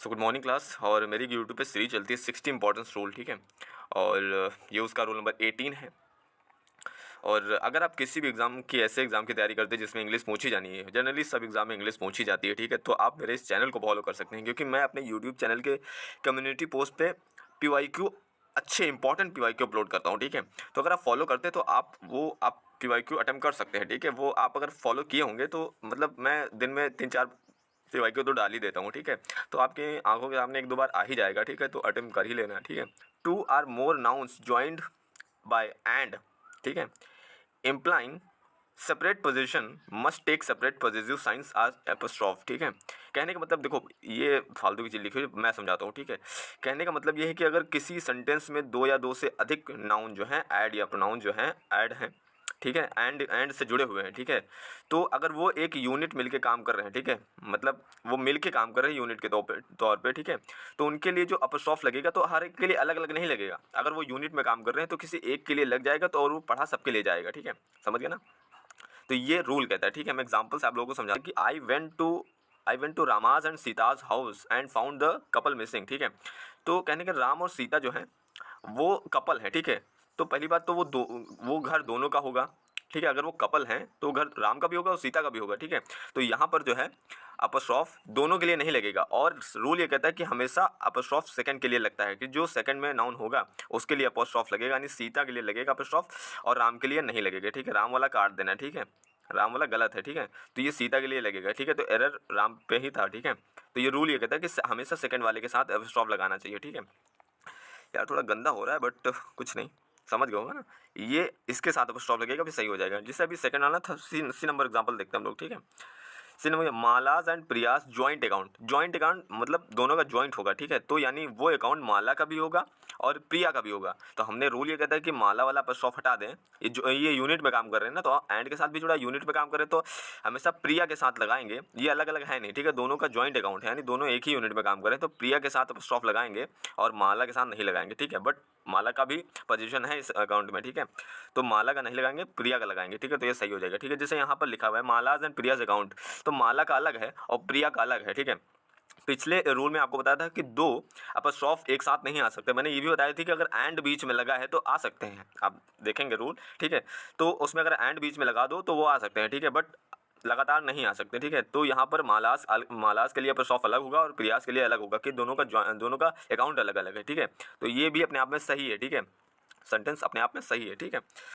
So good morning class. और मेरी YouTube पे सीरीज चलती है 60 इंपॉर्टेंस रूल, ठीक है। और ये उसका रूल नंबर 18 है। और अगर आप किसी भी एग्ज़ाम की ऐसे एग्ज़ाम की तैयारी करते हैं जिसमें इंग्लिश पूछी जानी है, जनरली सब एग्ज़ाम में इंग्लिश पूछी जाती है, ठीक है, तो आप मेरे इस चैनल को फॉलो कर सकते हैं, क्योंकि मैं अपने यूट्यूब चैनल के कम्युनिटी पोस्ट पे PYQ अच्छे इंपॉर्टेंट PYQ अपलोड करता हूँ, ठीक है। तो अगर आप फॉलो करते हैं तो आप PYQ अटेम्प्ट कर सकते हैं, ठीक है। वो आप अगर फॉलो किए होंगे तो मतलब मैं दिन में 3-4 PYQ तो डाल ही देता हूँ, ठीक है। तो आपके आंखों के सामने 1-2 बार आ ही जाएगा, ठीक है, तो अटेम्प्ट कर ही लेना, ठीक है। 2 are more nouns joined by and, ठीक है, implying separate position must take separate positive science आज एपोस्ट्रॉफ, ठीक है। कहने का मतलब देखो, ये फालतू की चीज़ लिखी हुई मैं समझाता हूँ, ठीक है। कहने का मतलब ये है कि अगर किसी सेंटेंस में 2 या 2 से अधिक नाउन जो हैं ऐड या प्रोनाउन जो हैं ऐड हैं, ठीक है, एंड से जुड़े हुए हैं, ठीक है, तो अगर वो एक यूनिट मिलके काम कर रहे हैं, ठीक है, मतलब वो मिलके काम कर रहे हैं यूनिट के तौर पे, ठीक है, तो उनके लिए जो अपोस्ट्रोफ लगेगा तो हर एक के लिए अलग अलग नहीं लगेगा। अगर वो यूनिट में काम कर रहे हैं तो किसी एक के लिए लग जाएगा तो और वो पढ़ा सबके लिए जाएगा, ठीक है, समझ गए ना। तो ये रूल कहता है, ठीक है। मैं एग्जांपल से आप लोगों को समझा कि I went to Rama's and Sita's house and found the couple missing, ठीक है। तो कहने का राम और सीता जो है वो कपल है, ठीक है। तो पहली बात तो वो घर दोनों का होगा, ठीक है। अगर वो कपल हैं तो घर राम का भी होगा और सीता का भी होगा, ठीक है। तो यहाँ पर जो है अपस्ट्रॉफ दोनों के लिए नहीं लगेगा, और रूल ये कहता है कि हमेशा अपस्ट्रॉफ सेकंड के लिए लगता है, कि जो सेकंड में नाउन होगा उसके लिए अपस्ट्रॉफ लगेगा, यानी सीता के लिए लगेगा अपस्ट्रॉफ और राम के लिए नहीं लगेगा, ठीक है। राम वाला काट देना, ठीक है, राम वाला गलत है, ठीक है। तो ये सीता के लिए लगेगा, ठीक है। तो एरर राम पे ही था, ठीक है। तो ये रूल ये कहता है कि हमेशा सेकंड वाले के साथ अपस्ट्रॉफ लगाना चाहिए, ठीक है। यार थोड़ा गंदा हो रहा है बट कुछ नहीं, समझ गए होगा ना। ये इसके साथ अपस्ट्रॉफ लगेगा फिर सही हो जाएगा। जैसे अभी सेकंड वाला था, सी नंबर एग्जांपल देखते हैं हम लोग, ठीक है। C number Mala's and Priya's joint account. Joint account मतलब दोनों का जॉइंट होगा, ठीक है। तो यानी वो अकाउंट माला का भी होगा और प्रिया का भी होगा। तो हमने रूल ये कहता है कि माला वाला अपस्ट्रॉफ हटा दें, ये यूनिट में काम कर रहे हैं ना, तो एंड के साथ भी जुड़ा, यूनिट में काम कर रहे हैं तो हमेशा प्रिया के साथ लगाएंगे। ये अलग अलग है नहीं, ठीक है, दोनों का जॉइंट अकाउंट है, यानी दोनों एक ही यूनिट में काम कर रहे हैं, तो प्रिया के साथ अपस्ट्रॉफ लगाएंगे और माला के साथ नहीं लगाएंगे, ठीक है। बट माला का भी पोजीशन है इस अकाउंट में, ठीक है। तो माला का नहीं लगाएंगे, प्रिया का लगाएंगे, ठीक है। तो ये सही हो जाएगा, ठीक है। जैसे यहाँ पर लिखा हुआ है मालाज एंड प्रियाज अकाउंट, तो माला का अलग है और प्रिया का अलग है, ठीक है। पिछले रूल में आपको बताया था कि 2 अपस्ट्रॉफ एक साथ नहीं आ सकते। मैंने ये भी बताया थी कि अगर एंड बीच में लगा है तो आ सकते हैं, आप देखेंगे रूल, ठीक है। तो उसमें अगर एंड बीच में लगा दो तो वो आ सकते हैं, ठीक है, बट लगातार नहीं आ सकते, ठीक है। तो यहाँ पर मालास के लिए अपस्ट्रॉफ अलग होगा और प्रियास के लिए अलग होगा, कि दोनों का अकाउंट अलग अलग है, ठीक है। तो ये भी अपने आप में सही है, ठीक है, सेंटेंस अपने आप में सही है, ठीक है।